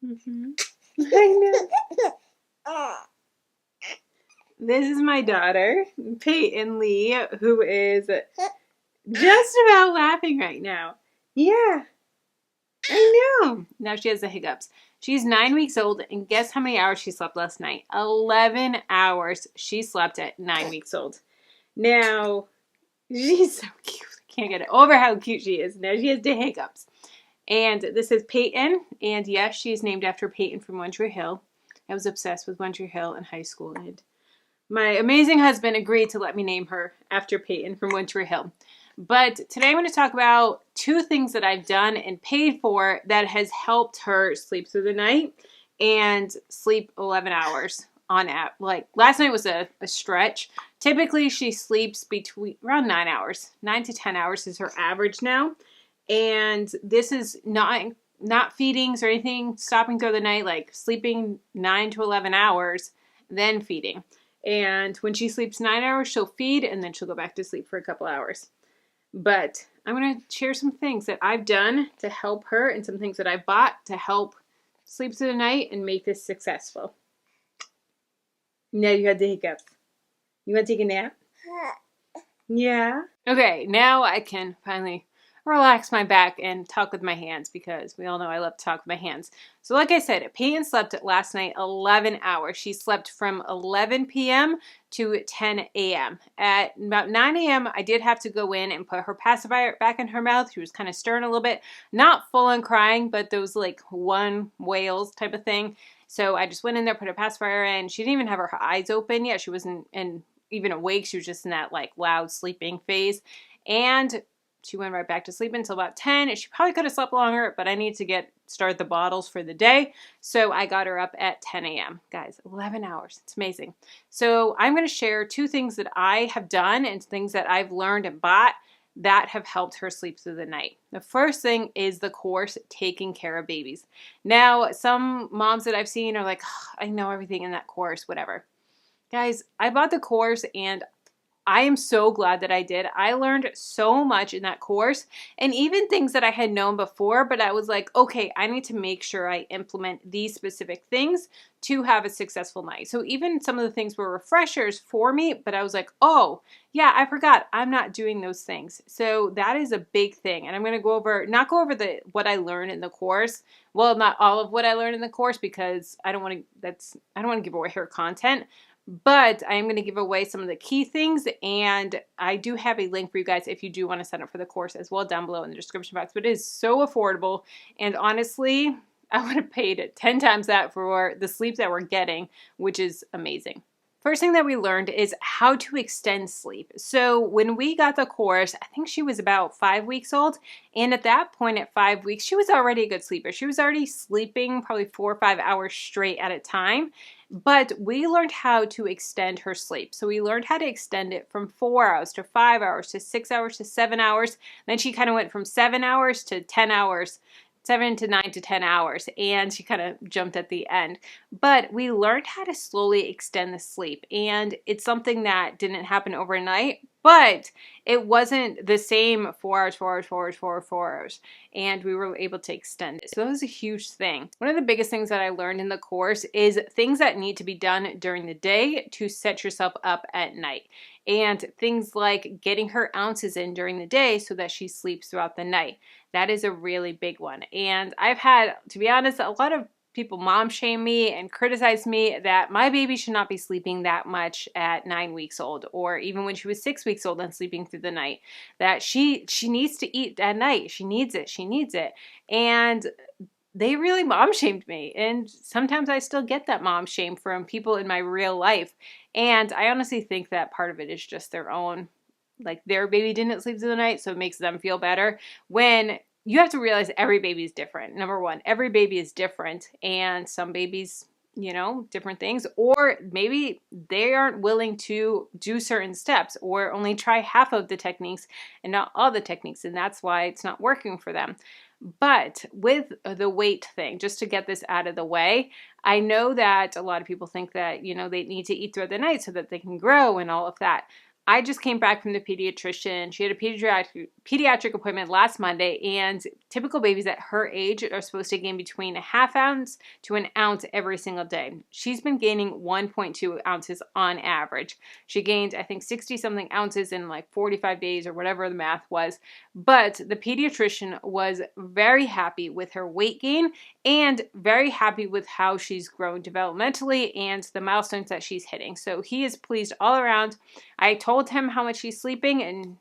Mm-hmm. I know. This is my daughter, Peyton Lee, who is just about laughing right now. Yeah, I know. Now she has the hiccups. She's 9 weeks old, and guess how many hours she slept last night? 11 hours she slept at 9 weeks old. Now, she's so cute. I can't get over how cute she is. Now she has the hiccups. And this is Peyton, and yes, she is named after Peyton from One Tree Hill. I was obsessed with One Tree Hill in high school, and my amazing husband agreed to let me name her after Peyton from One Tree Hill. But today I'm going to talk about 2 things that I've done and paid for that has helped her sleep through the night and sleep 11 hours on app. Like last night was a stretch. Typically she sleeps between around 9 hours. 9 to 10 hours is her average now. And this is not feedings or anything stopping through the night, like sleeping 9 to 11 hours, then feeding. And when she sleeps 9 hours, she'll feed and then she'll go back to sleep for a couple hours. But I'm going to share some things that I've done to help her and some things that I bought to help sleep through the night and make this successful. Now you had the hiccups. You want to take a nap? Yeah. Okay, now I can finally relax my back and talk with my hands because we all know I love to talk with my hands. So like I said, Peyton slept last night 11 hours. She slept from 11 p.m. to 10 a.m. At about 9 a.m., I did have to go in and put her pacifier back in her mouth. She was kind of stirring a little bit. Not full on crying, but those like one wails type of thing. So I just went in there, put a pacifier in. She didn't even have her eyes open yet. She wasn't even awake. She was just in that like loud sleeping phase. And she went right back to sleep until about 10. She probably could have slept longer, but I need to start the bottles for the day. So I got her up at 10 a.m. Guys, 11 hours. It's amazing. So I'm going to share 2 things that I have done and things that I've learned and bought that have helped her sleep through the night. The first thing is the course, Taking Care of Babies. Now, some moms that I've seen are like, oh, I know everything in that course, whatever. Guys, I bought the course and I am so glad that I did. I learned so much in that course and even things that I had known before, but I was like, okay, I need to make sure I implement these specific things to have a successful night. So even some of the things were refreshers for me, but I was like, oh, yeah, I forgot. I'm not doing those things. So that is a big thing. And I'm going to not go over what I learned in the course. Well, not all of what I learned in the course because I don't want to give away her content. But I am going to give away some of the key things, and I do have a link for you guys if you do want to sign up for the course as well down below in the description box. But it is so affordable, and honestly, I would have paid 10 times that for the sleep that we're getting, which is amazing. First thing that we learned is how to extend sleep. So when we got the course, I think she was about 5 weeks old. And at that point at 5 weeks, she was already a good sleeper. She was already sleeping probably 4 or 5 hours straight at a time. But we learned how to extend her sleep. So we learned how to extend it from 4 hours to 5 hours to 6 hours to 7 hours. Then she kind of went from 7 hours to 10 hours. 7 to 9 to 10 hours, and she kind of jumped at the end. But we learned how to slowly extend the sleep, and it's something that didn't happen overnight, but it wasn't the same 4 hours, 4 hours, 4 hours, 4 hours, 4 hours, and we were able to extend it. So that was a huge thing. One of the biggest things that I learned in the course is things that need to be done during the day to set yourself up at night. And things like getting her ounces in during the day so that she sleeps throughout the night. That is a really big one. And I've had, to be honest, a lot of people mom shame me and criticize me that my baby should not be sleeping that much at 9 weeks old, or even when she was 6 weeks old and sleeping through the night, that she needs to eat at night. She needs it. And they really mom shamed me. And sometimes I still get that mom shame from people in my real life. And I honestly think that part of it is just their own, like their baby didn't sleep through the night, so it makes them feel better. When you have to realize every baby is different. Number one, every baby is different. And some babies, different things. Or maybe they aren't willing to do certain steps or only try half of the techniques and not all the techniques. And that's why it's not working for them. But with the weight thing, just to get this out of the way, I know that a lot of people think that, they need to eat throughout the night so that they can grow and all of that. I just came back from the pediatrician. She had a pediatric appointment last Monday, and typical babies at her age are supposed to gain between a half ounce to an ounce every single day. She's been gaining 1.2 ounces on average. She gained, I think, 60-something ounces in like 45 days or whatever the math was. But the pediatrician was very happy with her weight gain and very happy with how she's grown developmentally and the milestones that she's hitting. So he is pleased all around. I told him how much she's sleeping, and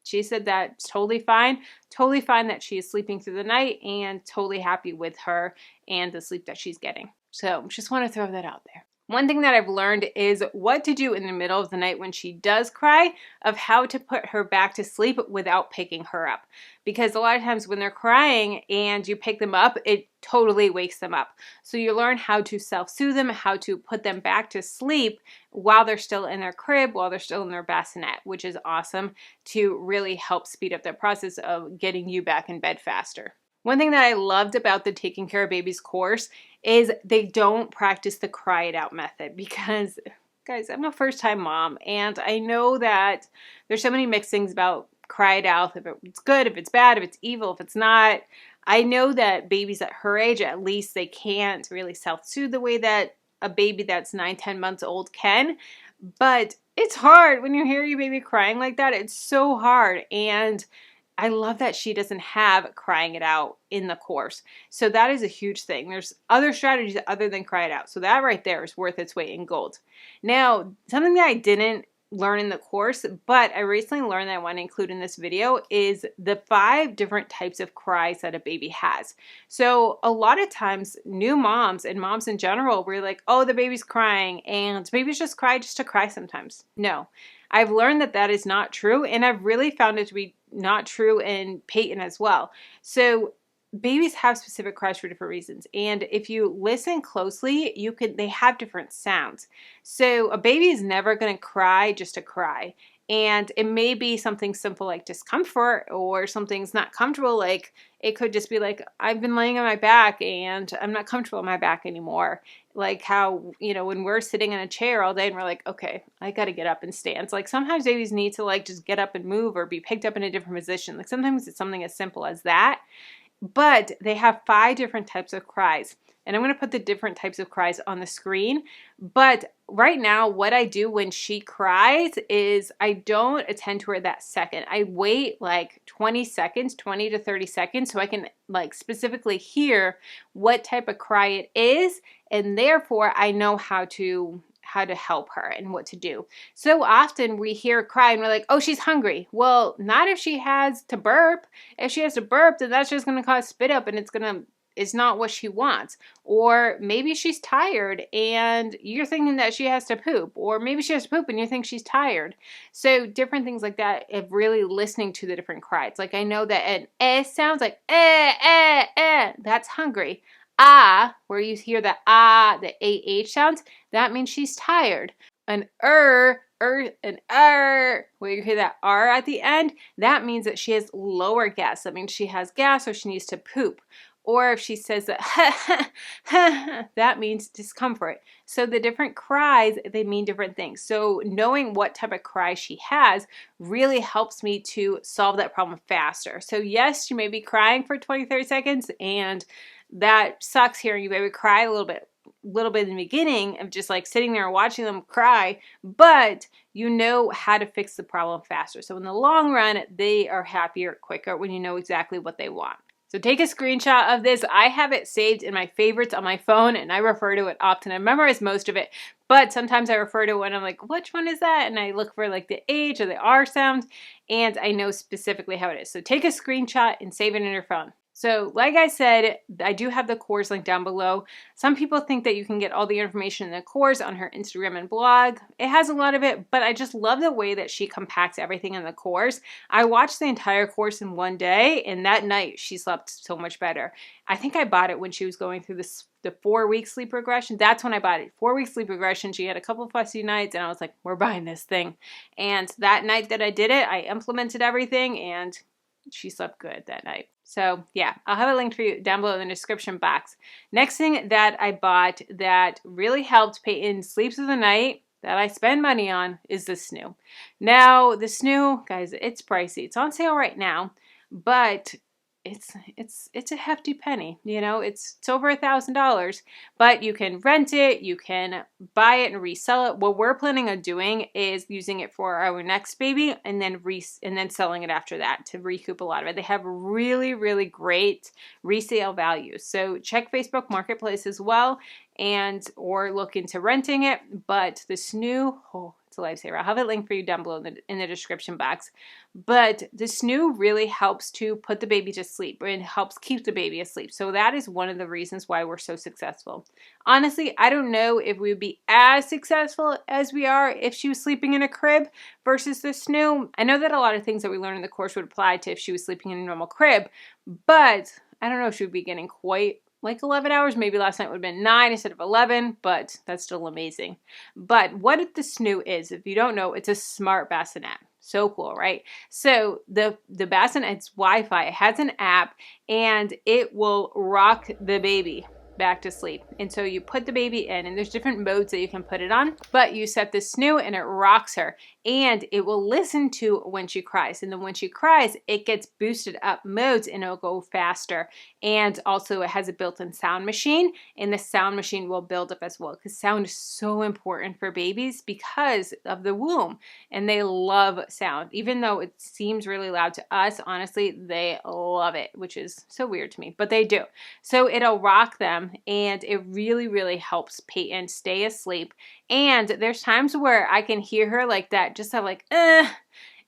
she said that's totally fine. Totally fine that she is sleeping through the night, and totally happy with her and the sleep that she's getting. So just want to throw that out there. One thing that I've learned is what to do in the middle of the night when she does cry, of how to put her back to sleep without picking her up. Because a lot of times when they're crying and you pick them up, it totally wakes them up. So you learn how to self-soothe them, how to put them back to sleep while they're still in their crib, while they're still in their bassinet, which is awesome to really help speed up the process of getting you back in bed faster. One thing that I loved about the Taking Care of Babies course is they don't practice the cry it out method, because guys, I'm a first-time mom, and I know that there's so many mixed things about cry it out, if it's good, if it's bad, if it's evil, if it's not. I know that babies at her age, at least, they can't really self-soothe the way that a baby that's 9-10 months old can, but it's hard when you hear your baby crying like that. It's so hard, and I love that she doesn't have crying it out in the course. So that is a huge thing. There's other strategies other than cry it out. So that right there is worth its weight in gold. Now, something that I didn't learn in the course, but I recently learned that I want to include in this video is the 5 different types of cries that a baby has. So a lot of times new moms and moms in general, we're like, oh, the baby's crying and babies just cry just to cry sometimes. No, I've learned that that is not true, and I've really found it to be not true in Peyton as well. So babies have specific cries for different reasons, and if you listen closely, they have different sounds. So a baby is never going to cry just to cry, and it may be something simple like discomfort, or something's not comfortable, like it could just be like, I've been laying on my back and I'm not comfortable on my back anymore. Like how, when we're sitting in a chair all day and we're like, okay, I got to get up and stand. It's like sometimes babies need to like just get up and move or be picked up in a different position. Like sometimes it's something as simple as that. But they have 5 different types of cries. And I'm going to put the different types of cries on the screen. But right now, what I do when she cries is I don't attend to her that second. I wait like 20 seconds, 20 to 30 seconds, so I can like specifically hear what type of cry it is. And therefore, I know how to help her and what to do. So often we hear a cry and we're like, oh, she's hungry. Well, not if she has to burp. If she has to burp, then that's just going to cause spit up, and it's not what she wants. Or maybe she's tired and you're thinking that she has to poop. Or maybe she has to poop and you think she's tired. So different things like that, of really listening to the different cries. Like I know that an eh sounds like that's hungry. Ah, where you hear the the AH sounds, that means she's tired. An an where you hear that R at the end, that means that she has lower gas. That means she has gas or she needs to poop. Or if she says that, that means discomfort. So the different cries, they mean different things. So knowing what type of cry she has really helps me to solve that problem faster. So yes, she may be crying for 20, 30 seconds, and that sucks hearing you baby cry a little bit in the beginning of just like sitting there and watching them cry, but you know how to fix the problem faster. So in the long run, they are happier quicker when you know exactly what they want. So take a screenshot of this. I have it saved in my favorites on my phone, and I refer to it often. I memorize most of it, but sometimes I refer to it when I'm like, which one is that? And I look for like the H or the R sound, and I know specifically how it is. So take a screenshot and save it in your phone. So like I said, I do have the course link down below. Some people think that you can get all the information in the course on her Instagram and blog. It has a lot of it, but I just love the way that she compacts everything in the course. I watched the entire course in one day, and that night she slept so much better. I think I bought it when she was going through the 4-week sleep regression. That's when I bought it. 4-week sleep regression. She had a couple fussy nights, and I was like, we're buying this thing. And that night that I did it, I implemented everything, and she slept good that night. So yeah, I'll have a link for you down below in the description box. Next thing that I bought that really helped Peyton sleep through the night that I spend money on is the snoo. Now, the snoo, guys, it's pricey. It's on sale right now, but it's a hefty penny. You know, it's over $1,000, but you can rent it, you can buy it and resell it. What we're planning on doing is using it for our next baby and then selling it after that to recoup a lot of it. They have really, really great resale values. So check Facebook Marketplace as well, and or look into renting it. But the snoo, oh, it's a lifesaver. I'll have a link for you down below in the description box. But the snoo really helps to put the baby to sleep and helps keep the baby asleep. So that is one of the reasons why we're so successful. Honestly, I don't know if we would be as successful as we are if she was sleeping in a crib versus the snoo. I know that a lot of things that we learn in the course would apply to if she was sleeping in a normal crib, but I don't know if she would be getting quite like 11 hours. Maybe last night would have been 9 instead of 11, but that's still amazing. But what the snoo is, if you don't know, it's a smart bassinet. So cool, right? So the bassinet's Wi-Fi, it has an app, and it will rock the baby back to sleep. And so you put the baby in, and there's different modes that you can put it on, but you set the snoo and it rocks her, and it will listen to when she cries. And then when she cries, it gets boosted up modes and it'll go faster. And also it has a built-in sound machine, and the sound machine will build up as well, because sound is so important for babies because of the womb, and they love sound. Even though it seems really loud to us, honestly, they love it, which is so weird to me, but they do. So it'll rock them, and it really, really helps Peyton stay asleep. And there's times where I can hear her like that, just have like,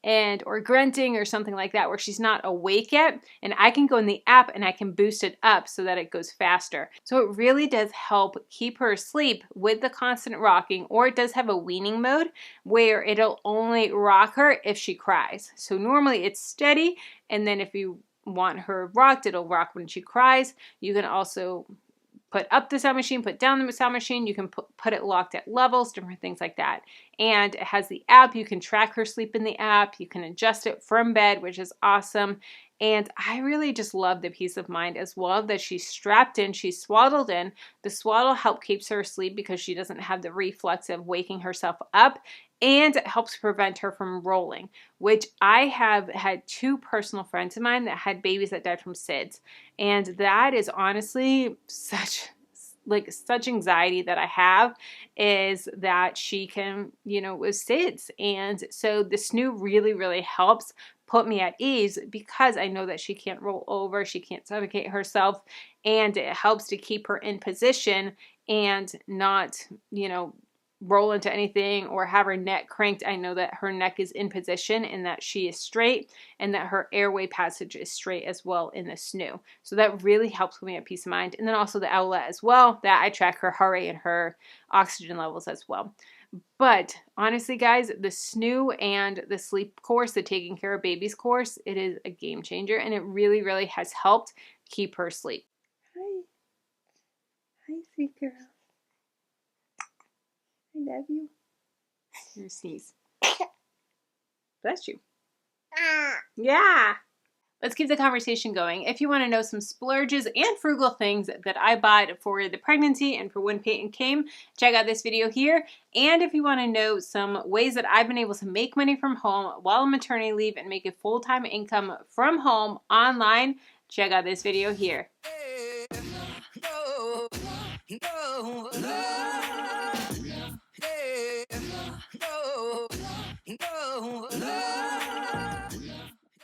and or grunting or something like that, where she's not awake yet, and I can go in the app and I can boost it up so that it goes faster. So it really does help keep her asleep with the constant rocking, or it does have a weaning mode where it'll only rock her if she cries. So normally it's steady, and then if you want her rocked, it'll rock when she cries. You can also put up the sound machine, put down the sound machine. You can put it locked at levels, different things like that. And it has the app. You can track her sleep in the app. You can adjust it from bed, which is awesome. And I really just love the peace of mind as well that she's strapped in, she's swaddled in. The swaddle helps keeps her asleep because she doesn't have the reflex of waking herself up, and it helps prevent her from rolling, which I have had 2 personal friends of mine that had babies that died from SIDS. And that is honestly such anxiety that I have, is that she can, with SIDS. And so the snoo really, really helps put me at ease, because I know that she can't roll over, she can't suffocate herself, and it helps to keep her in position and not, roll into anything or have her neck cranked. I know that her neck is in position and that she is straight, and that her airway passage is straight as well in the snoo. So that really helps with me at peace of mind. And then also the owlet as well, that I track her heart rate and her oxygen levels as well. But honestly, guys, the snoo and the sleep course, the taking care of babies course, it is a game changer, and it really, really has helped keep her asleep. Hi. Hi, sweet girl. I love you. Your sneeze. Bless you. Yeah. Let's keep the conversation going. If you want to know some splurges and frugal things that I bought for the pregnancy and for when Peyton came, check out this video here. And if you want to know some ways that I've been able to make money from home while on maternity leave and make a full-time income from home online, check out this video here.